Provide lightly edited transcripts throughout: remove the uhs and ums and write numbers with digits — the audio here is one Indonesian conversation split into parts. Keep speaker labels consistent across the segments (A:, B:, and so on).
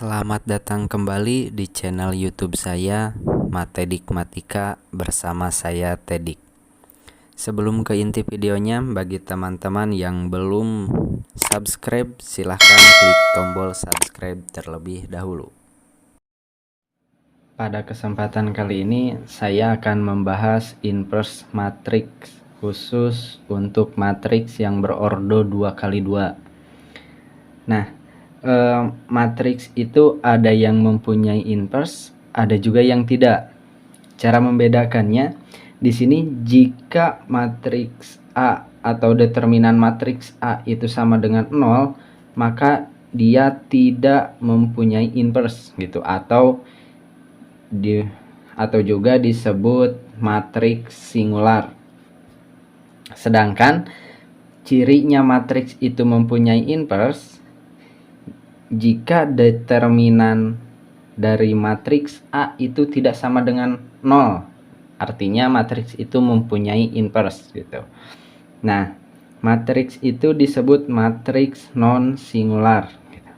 A: Selamat datang kembali di channel YouTube saya, Matematika bersama saya Tedik. Sebelum ke inti videonya, bagi teman-teman yang belum subscribe, silahkan klik tombol subscribe terlebih dahulu. Pada kesempatan kali ini, saya akan membahas inverse matrix khusus untuk matriks yang berordo 2x2. Nah, matriks itu ada yang mempunyai inverse, ada juga yang tidak. Cara membedakannya di sini, jika matriks A atau determinan matriks A itu sama dengan 0, maka dia tidak mempunyai inverse gitu, atau juga disebut matriks singular. Sedangkan cirinya matriks itu mempunyai inverse jika determinan dari matriks A itu tidak sama dengan 0, artinya matriks itu mempunyai inverse gitu. Nah, matriks itu disebut matriks non singular gitu.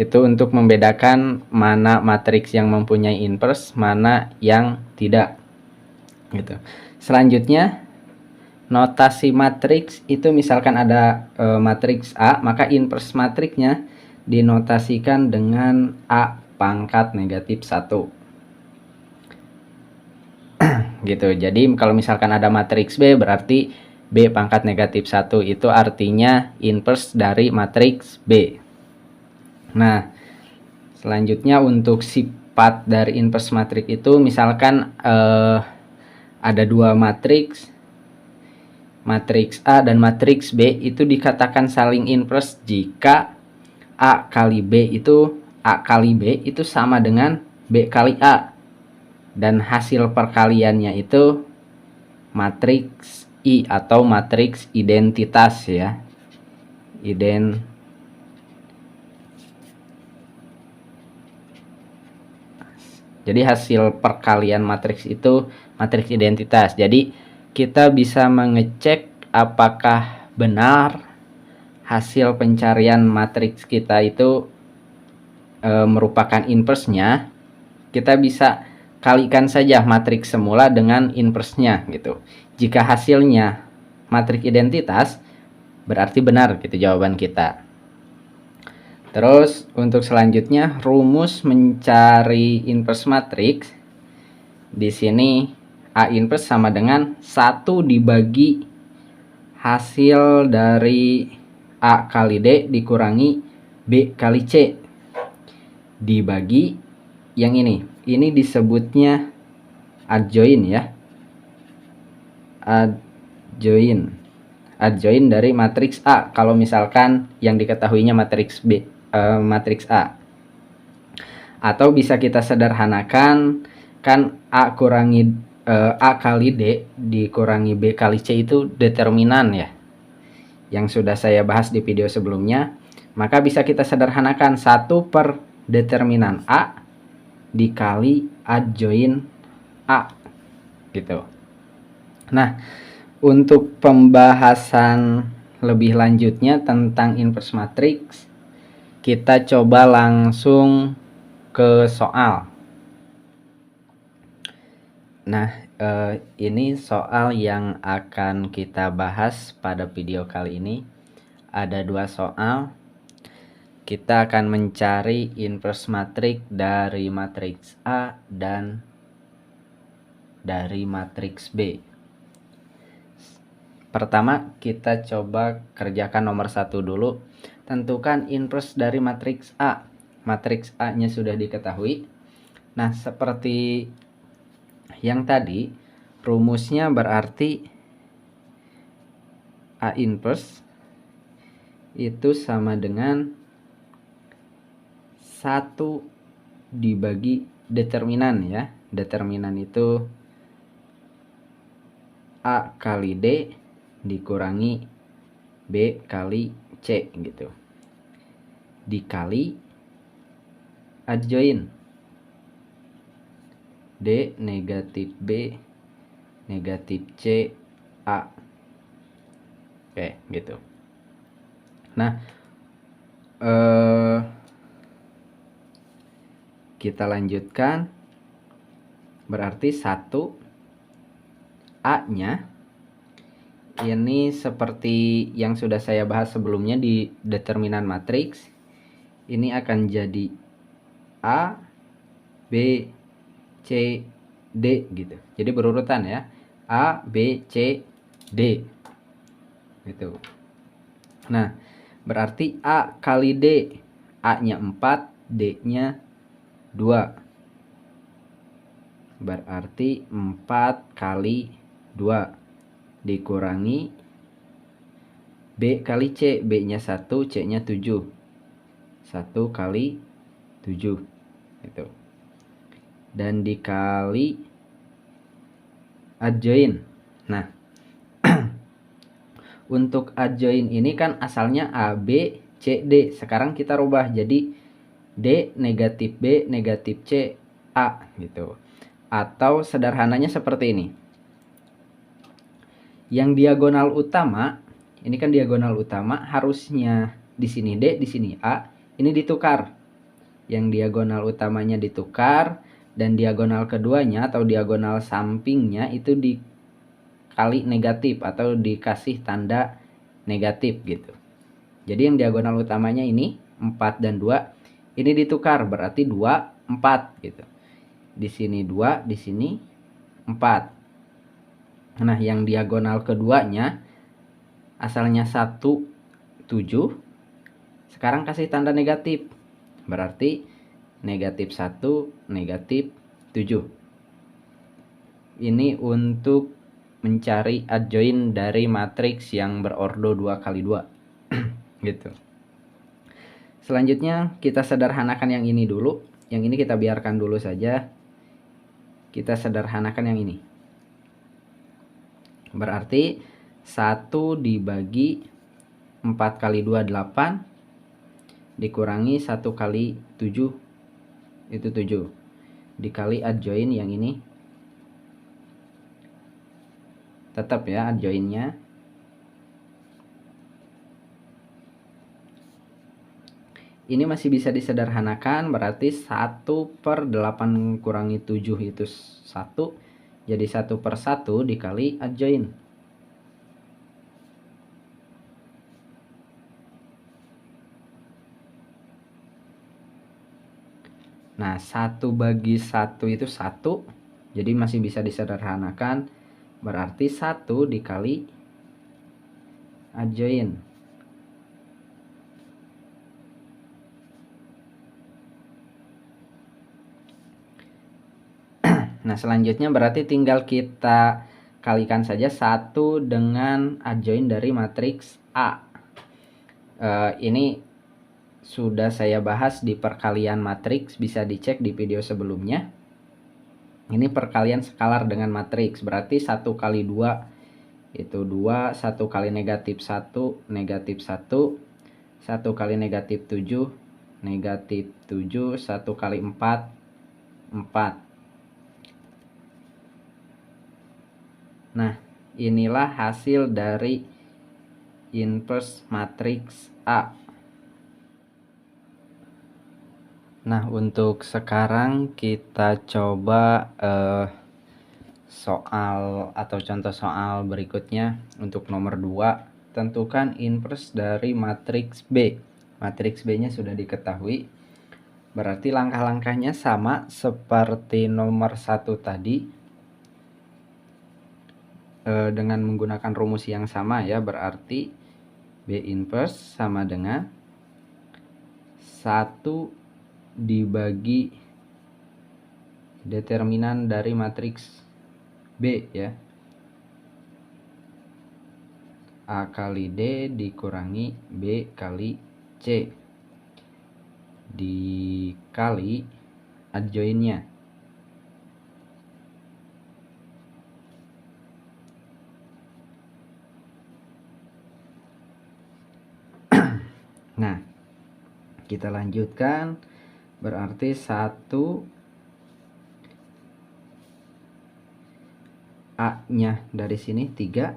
A: Itu untuk membedakan mana matriks yang mempunyai inverse, mana yang tidak gitu. Selanjutnya, notasi matriks itu misalkan ada matriks A, maka inverse matriksnya dinotasikan dengan A pangkat negatif 1 gitu. Jadi kalau misalkan ada matriks B, berarti B pangkat negatif 1 itu artinya inverse dari matriks B. Nah, selanjutnya untuk sifat dari inverse matriks itu misalkan ada dua matriks A dan matriks B itu dikatakan saling inverse jika A kali B itu sama dengan B kali A, dan hasil perkaliannya itu matriks I atau matriks identitas ya. Jadi hasil perkalian matriks itu matriks identitas. Jadi kita bisa mengecek apakah benar hasil pencarian matriks kita itu merupakan inverse-nya. Kita bisa kalikan saja matriks semula dengan inverse-nya gitu. Jika hasilnya matriks identitas, berarti benar gitu jawaban kita. Terus untuk selanjutnya, rumus mencari inverse matriks. Di sini A inverse sama dengan 1 dibagi hasil dari A kali D dikurangi B kali C dibagi yang ini. Ini disebutnya adjoint ya. Adjoint dari matriks A. Kalau misalkan yang diketahuinya matriks B, matriks A. Atau bisa kita sederhanakan, kan A kali D dikurangi B kali C itu determinan ya, yang sudah saya bahas di video sebelumnya. Maka bisa kita sederhanakan 1 per determinan A dikali adjoint A gitu. Nah, untuk pembahasan lebih lanjutnya tentang inverse matrix, kita coba langsung ke soal. Nah, ini soal yang akan kita bahas pada video kali ini. Ada 2 soal. Kita akan mencari inverse matrix dari matriks A dan dari matriks B. Pertama, kita coba kerjakan nomor 1 dulu. Tentukan inverse dari matriks A. Matriks A-nya sudah diketahui. Nah, seperti yang tadi, rumusnya berarti A inverse itu sama dengan 1 dibagi determinan ya. Determinan itu A kali D dikurangi B kali C gitu. Dikali adjoint D negatif B negatif C A. Oke, gitu. Nah, Kita lanjutkan. Berarti 1 A-nya ini seperti yang sudah saya bahas sebelumnya di determinan matriks. Ini akan jadi A, B, C, D gitu. Jadi berurutan ya. A, B, C, D. Gitu. Nah, berarti A kali D. A-nya 4, D-nya 2. Berarti 4 kali 2 dikurangi B kali C. B-nya 1, C-nya 7. 1 kali 7. Gitu. Dan dikali adjoin. Nah, untuk adjoin ini kan asalnya A, B, C, D. Sekarang kita rubah jadi D negatif B negatif C A gitu. Atau sederhananya seperti ini. Yang diagonal utama, ini kan diagonal utama, harusnya di sini D, di sini A, ini ditukar. Yang diagonal utamanya ditukar dan diagonal keduanya atau diagonal sampingnya itu dikali negatif atau dikasih tanda negatif gitu. Jadi yang diagonal utamanya ini 4 dan 2 ini ditukar, berarti 2 4 gitu. Di sini 2, di sini 4. Nah, yang diagonal keduanya asalnya 1 7. Sekarang kasih tanda negatif. Berarti negatif 1 negatif 7. Ini untuk mencari adjoin dari matriks yang berordo 2 kali 2. Gitu. Selanjutnya kita sederhanakan yang ini dulu. Yang ini kita biarkan dulu saja. Kita sederhanakan yang ini. Berarti 1 dibagi 4 kali 2 8 dikurangi 1 kali 7 itu 7 dikali adjoin yang ini. Tetap ya adjoinnya. Ini masih bisa disederhanakan, berarti 1 per 8 kurangi 7 itu 1. Jadi 1 per 1 dikali adjoin. Nah, 1 bagi 1 itu 1. Jadi masih bisa disederhanakan. Berarti 1 dikali adjoin. Nah, selanjutnya berarti tinggal kita kalikan saja 1 dengan adjoin dari matriks A. Ini sudah saya bahas di perkalian matriks, bisa dicek di video sebelumnya. Ini perkalian skalar dengan matriks, berarti 1 kali 2 itu 2, 1 kali negatif 1, negatif 1, 1 kali negatif 7, negatif 7, 1 kali 4, 4. Nah, inilah hasil dari inverse matriks A. Nah, untuk sekarang kita coba soal atau contoh soal berikutnya. Untuk nomor 2, tentukan inverse dari matriks B. Matriks B-nya sudah diketahui. Berarti langkah-langkahnya sama seperti nomor 1 tadi. Dengan menggunakan rumus yang sama ya, berarti B inverse sama dengan 1 dibagi determinan dari matriks B ya, A kali D dikurangi B kali C dikali adjoinnya. Nah, kita lanjutkan. Berarti 1 A-nya dari sini 3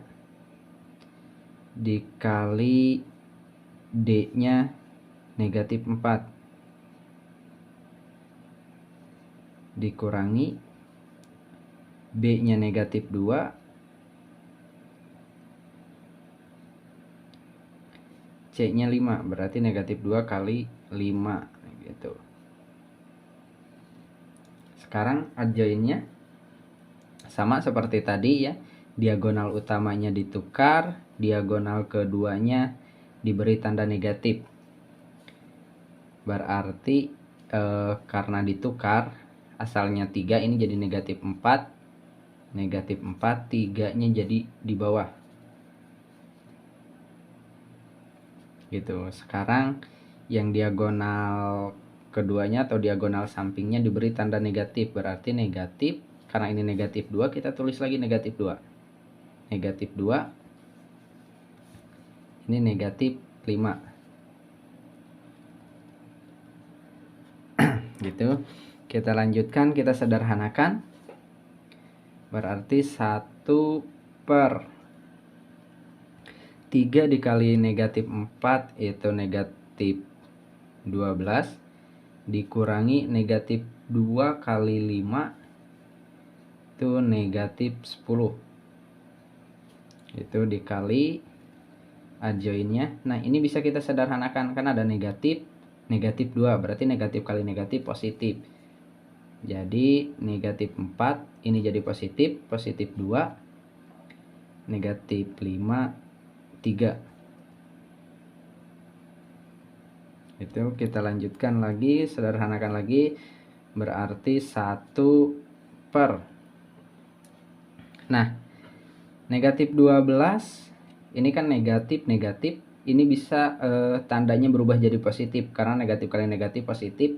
A: dikali D-nya negatif 4. dikurangi B-nya negatif 2 C-nya 5, berarti negatif 2 kali 5 gitu. Sekarang adjoinnya sama seperti tadi ya, diagonal utamanya ditukar, diagonal keduanya diberi tanda negatif. Berarti karena ditukar, asalnya 3 ini jadi negatif 4, negatif 4, 3-nya jadi di bawah gitu. Sekarang yang diagonal keduanya atau diagonal sampingnya diberi tanda negatif, berarti negatif, karena ini negatif 2 kita tulis lagi negatif 2, negatif 2, ini negatif 5 gitu. Kita lanjutkan, kita sederhanakan, berarti 1/3 dikali negatif 4 itu negatif 12, dikurangi negatif 2 kali 5 itu negatif 10, itu dikali adjoinnya. Nah ini bisa kita sederhanakan, kan ada negatif 2, berarti negatif kali negatif positif, jadi negatif 4 ini jadi positif, positif 2, negatif 5, 3. Itu kita lanjutkan lagi, sederhanakan lagi, berarti 1/. Nah negatif 12 ini kan negatif, ini bisa tandanya berubah jadi positif, karena negatif kali negatif positif,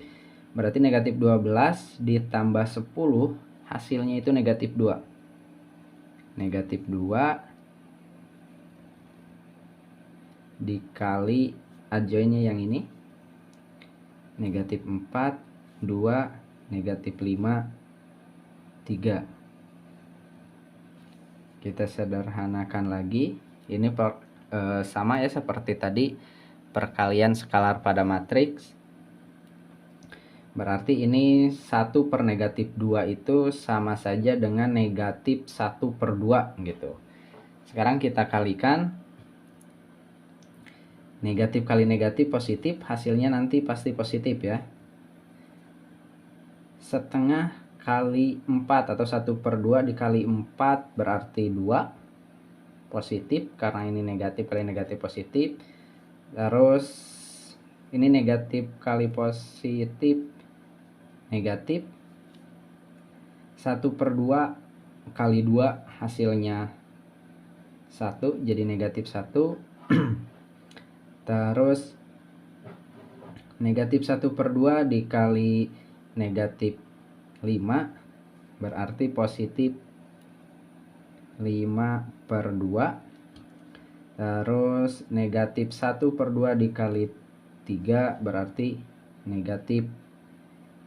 A: berarti negatif 12 ditambah 10 hasilnya itu negatif 2, negatif 2 dikali adjoinnya yang ini, negatif 4, 2, negatif 5, 3. Kita sederhanakan lagi, ini sama ya seperti tadi perkalian skalar pada matriks, berarti ini 1/-2 itu sama saja dengan negatif 1/2 gitu. Sekarang kita kalikan, negatif kali negatif positif, hasilnya nanti pasti positif ya. Setengah kali 4 atau 1/2 dikali 4 berarti 2, positif karena ini negatif kali negatif positif. Terus ini negatif kali positif negatif, 1/2 kali 2 hasilnya 1, jadi negatif 1. Terus negatif 1/2 dikali negatif 5 berarti positif 5/2. Terus negatif 1/2 dikali 3 berarti negatif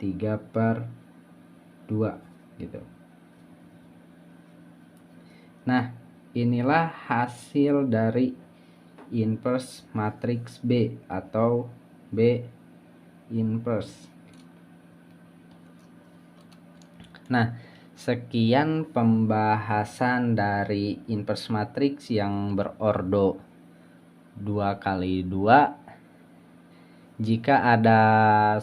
A: 3/2 gitu. Nah inilah hasil dari inverse matriks B atau B inverse. Nah sekian pembahasan dari inverse matriks yang berordo 2x2. Jika ada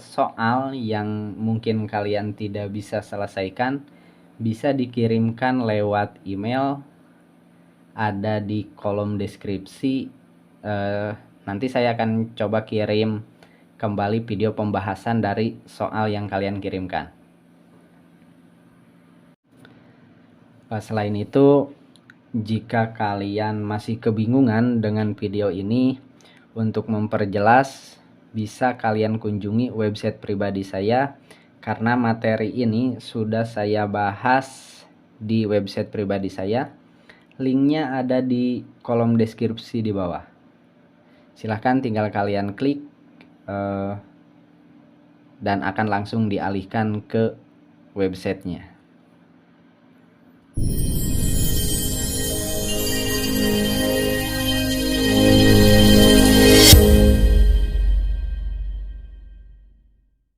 A: soal yang mungkin kalian tidak bisa selesaikan, bisa dikirimkan lewat email, ada di kolom deskripsi. Nanti saya akan coba kirim kembali video pembahasan dari soal yang kalian kirimkan. Selain itu, jika kalian masih kebingungan dengan video ini, untuk memperjelas bisa kalian kunjungi website pribadi saya, karena materi ini sudah saya bahas di website pribadi saya. Linknya ada di kolom deskripsi di bawah. Silahkan tinggal kalian klik dan akan langsung dialihkan ke websitenya.